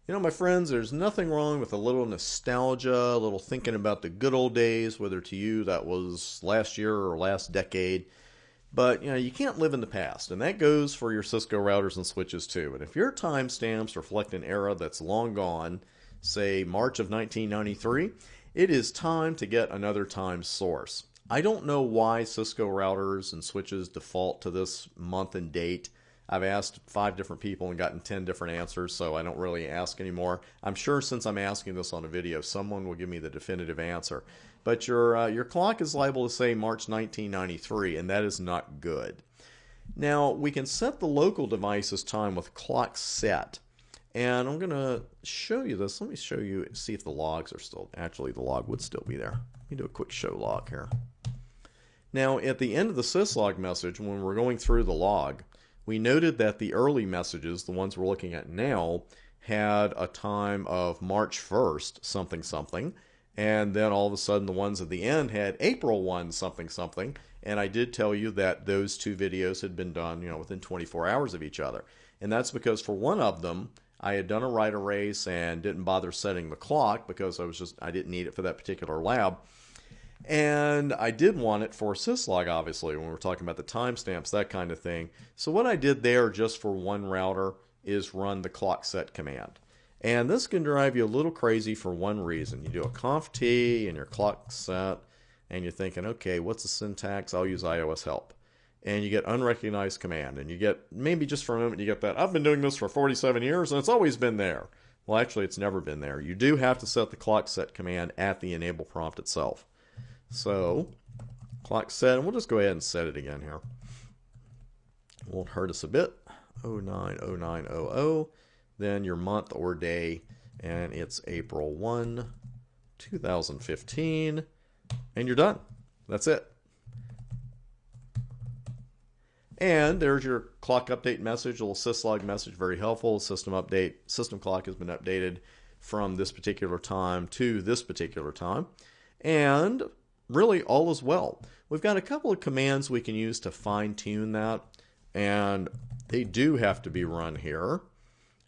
You know, my friends, there's nothing wrong with a little nostalgia, a little thinking about the good old days, whether to you that was last year or last decade. But, you can't live in the past, and that goes for your Cisco routers and switches too. And if your timestamps reflect an era that's long gone, say March of 1993, it is time to get another time source. I don't know why Cisco routers and switches default to this month and date. I've asked 5 different people and gotten 10 different answers, so I don't really ask anymore. I'm sure since I'm asking this on a video, someone will give me the definitive answer. But your clock is liable to say March 1993, and that is not good. Now, we can set the local device's time with clock set. And I'm going to show you this. Let me show you, see if the logs are still, actually the log would still be there. Let me do a quick show log here. Now, at the end of the syslog message, when we're going through the log, we noted that the early messages, the ones we're looking at now, had a time of March 1st, something something, and then all of a sudden the ones at the end had April 1 something something, and I did tell you that those 2 videos had been done, within 24 hours of each other. And that's because for one of them, I had done a write erase and didn't bother setting the clock because I didn't need it for that particular lab. And I did want it for syslog, obviously, when we're talking about the timestamps, that kind of thing. So what I did there just for one router is run the clock set command. And this can drive you a little crazy for one reason. You do a conf t and your clock set, and you're thinking, okay, what's the syntax? I'll use iOS help. And you get unrecognized command, and you get, maybe just for a moment, you get that, I've been doing this for 47 years, and it's always been there. Well, actually, it's never been there. You do have to set the clock set command at the enable prompt itself. So, clock set, and we'll just go ahead and set it again here. Won't hurt us a bit. 090900, then your month or day, and it's April 1, 2015, and you're done. That's it. And there's your clock update message, a little syslog message, very helpful. System update, system clock has been updated from this particular time to this particular time. And really all is well. We've got a couple of commands we can use to fine-tune that, and they do have to be run here.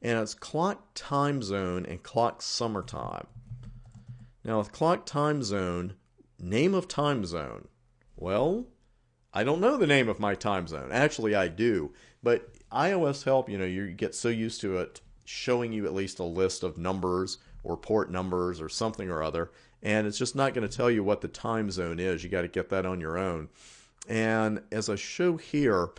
And it's clock time zone and clock summertime. Now with clock time zone, name of time zone. Well, I don't know the name of my time zone. Actually, I do. But iOS help, you get so used to it showing you at least a list of numbers or port numbers or something or other. And it's just not going to tell you what the time zone is. You got to get that on your own. And as I show here,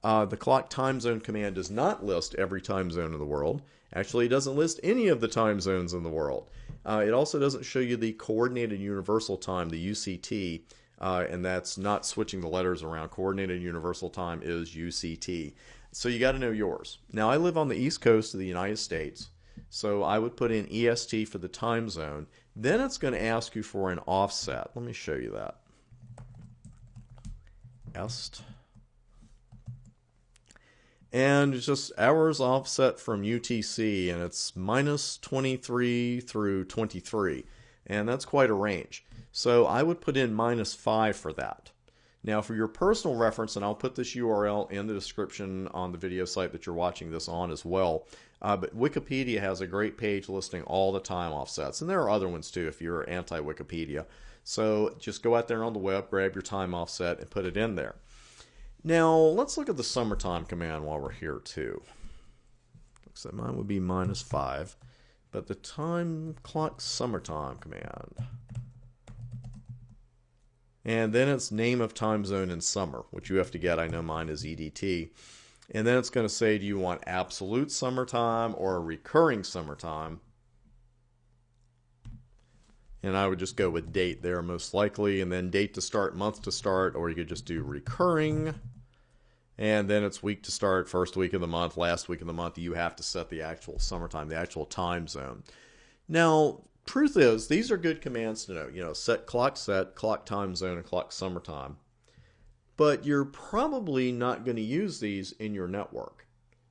the clock time zone command does not list every time zone in the world. Actually, it doesn't list any of the time zones in the world. It also doesn't show you the coordinated universal time, the UCT, and that's not switching the letters around. Coordinated universal time is UCT. So you got to know yours. Now, I live on the East Coast of the United States, so I would put in EST for the time zone. Then it's going to ask you for an offset. Let me show you that. EST. And it's just hours offset from UTC, and it's minus 23 through 23. And that's quite a range. So I would put in -5 for that. Now for your personal reference, and I'll put this URL in the description on the video site that you're watching this on as well, but Wikipedia has a great page listing all the time offsets. And there are other ones too if you're anti-Wikipedia. So just go out there on the web, grab your time offset, and put it in there. Now let's look at the summertime command while we're here too. Looks like mine would be -5. But the time clock summertime command. And then it's name of time zone in summer, which you have to get. I know mine is EDT. And then it's going to say, do you want absolute summertime or a recurring summertime? And I would just go with date there most likely, and then date to start, month to start, or you could just do recurring. And then it's week to start, first week of the month, last week of the month. You have to set the actual summertime, the actual time zone. Now, truth is, these are good commands to know. Set, clock time zone, and clock summertime. But you're probably not going to use these in your network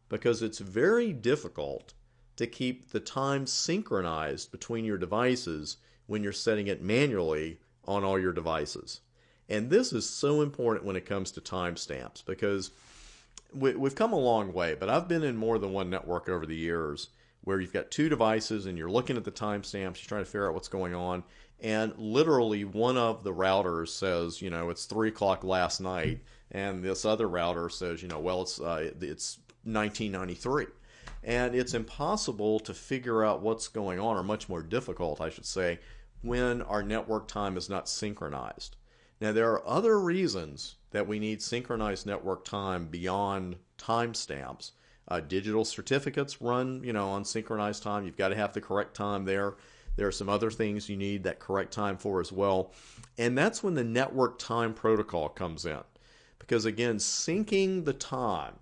because it's very difficult to keep the time synchronized between your devices when you're setting it manually on all your devices. And this is so important when it comes to timestamps because we've come a long way, but I've been in more than one network over the years where you've got two devices and you're looking at the timestamps, you're trying to figure out what's going on, and literally one of the routers says, it's 3 o'clock last night, and this other router says, well, it's 1993. And it's impossible to figure out what's going on, or much more difficult, I should say, when our network time is not synchronized. Now, there are other reasons that we need synchronized network time beyond timestamps. Digital certificates run, on synchronized time. You've got to have the correct time there. There are some other things you need that correct time for as well. And that's when the network time protocol comes in. Because again, syncing the time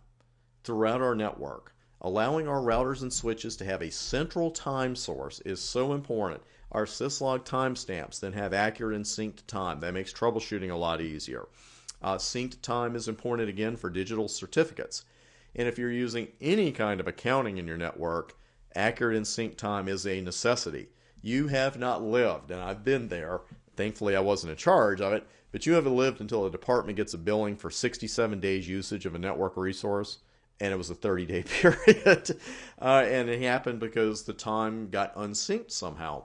throughout our network, allowing our routers and switches to have a central time source is so important. Our syslog timestamps then have accurate and synced time. That makes troubleshooting a lot easier. Synced time is important again for digital certificates. And if you're using any kind of accounting in your network, accurate and synced time is a necessity. You have not lived, and I've been there. Thankfully, I wasn't in charge of it, but you haven't lived until a department gets a billing for 67 days usage of a network resource, and it was a 30-day period. And it happened because the time got unsynced somehow.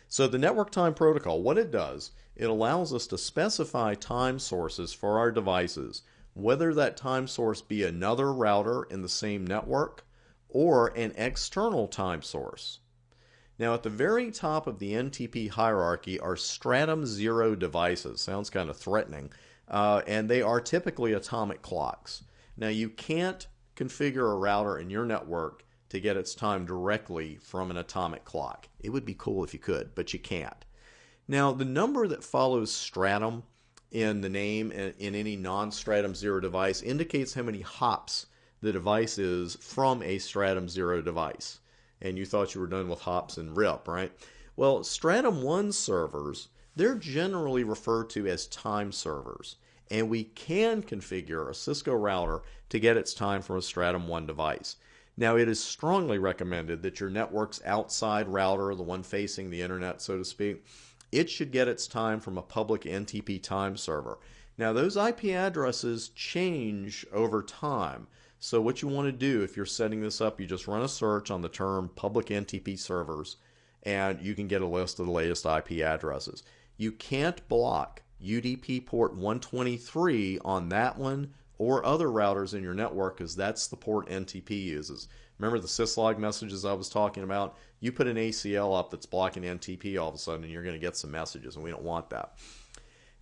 So the network time protocol, what it does, it allows us to specify time sources for our devices, whether that time source be another router in the same network or an external time source. Now, at the very top of the NTP hierarchy are stratum 0 devices. Sounds kind of threatening. And they are typically atomic clocks. Now, you can't configure a router in your network to get its time directly from an atomic clock. It would be cool if you could, but you can't. Now, the number that follows stratum in the name in any non-stratum 0 device indicates how many hops the device is from a stratum 0 device. And you thought you were done with hops and RIP, right? Well, stratum 1 servers, they're generally referred to as time servers. And we can configure a Cisco router to get its time from a stratum 1 device. Now, it is strongly recommended that your network's outside router, the one facing the internet, so to speak, it should get its time from a public NTP time server. Now, those IP addresses change over time. So what you want to do if you're setting this up, you just run a search on the term public NTP servers, and you can get a list of the latest IP addresses. You can't block UDP port 123 on that one or other routers in your network, because that's the port NTP uses. Remember the syslog messages I was talking about? You put an ACL up that's blocking NTP all of a sudden, and you're going to get some messages, and we don't want that.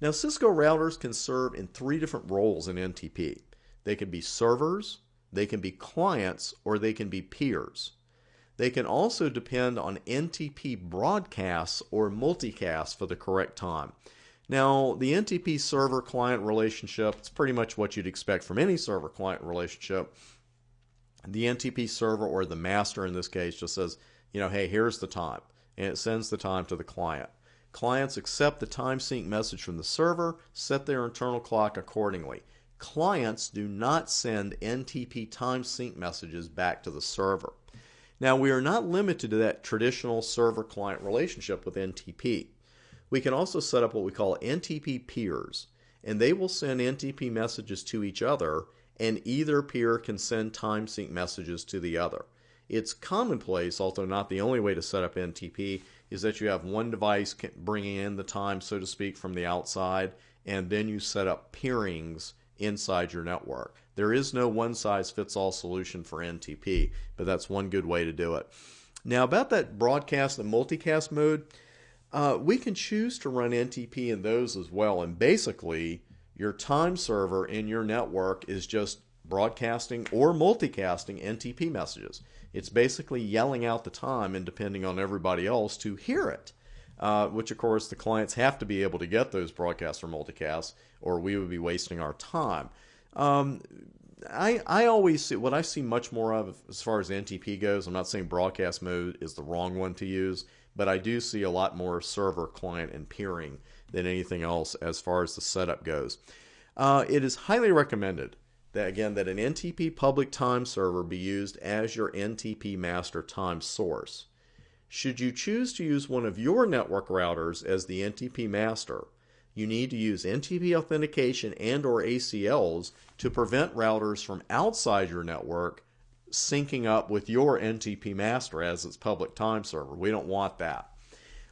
Now, Cisco routers can serve in 3 different roles in NTP. They can be servers, they can be clients, or they can be peers. They can also depend on NTP broadcasts or multicasts for the correct time. Now, the NTP server-client relationship, it's pretty much what you'd expect from any server-client relationship. The NTP server, or the master in this case, just says, hey, here's the time, and it sends the time to the client. Clients accept the time sync message from the server, set their internal clock accordingly. Clients do not send NTP time sync messages back to the server. Now, we are not limited to that traditional server-client relationship with NTP. We can also set up what we call NTP peers, and they will send NTP messages to each other, and either peer can send time sync messages to the other. It's commonplace, although not the only way to set up NTP, is that you have one device bringing in the time, so to speak, from the outside, and then you set up peerings inside your network. There is no one-size-fits-all solution for NTP, but that's one good way to do it. Now, about that broadcast and multicast mode, we can choose to run NTP in those as well, and basically your time server in your network is just broadcasting or multicasting NTP messages. It's basically yelling out the time and depending on everybody else to hear it, which of course the clients have to be able to get those broadcasts or multicasts, or we would be wasting our time. I always see, what I see much more of as far as NTP goes, I'm not saying broadcast mode is the wrong one to use, but I do see a lot more server, client, and peering than anything else as far as the setup goes. It is highly recommended that, again, that an NTP public time server be used as your NTP master time source. Should you choose to use one of your network routers as the NTP master, you need to use NTP authentication and or ACLs to prevent routers from outside your network syncing up with your NTP master as its public time server. We don't want that.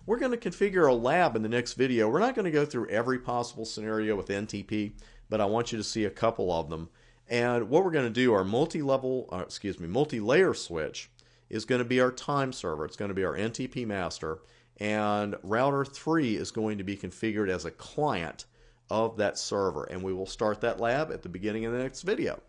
We're going to configure a lab in the next video. We're not going to go through every possible scenario with NTP, but I want you to see a couple of them. And what we're going to do, our multi-layer switch is going to be our time server. It's going to be our NTP master, and router 3 is going to be configured as a client of that server. And we will start that lab at the beginning of the next video.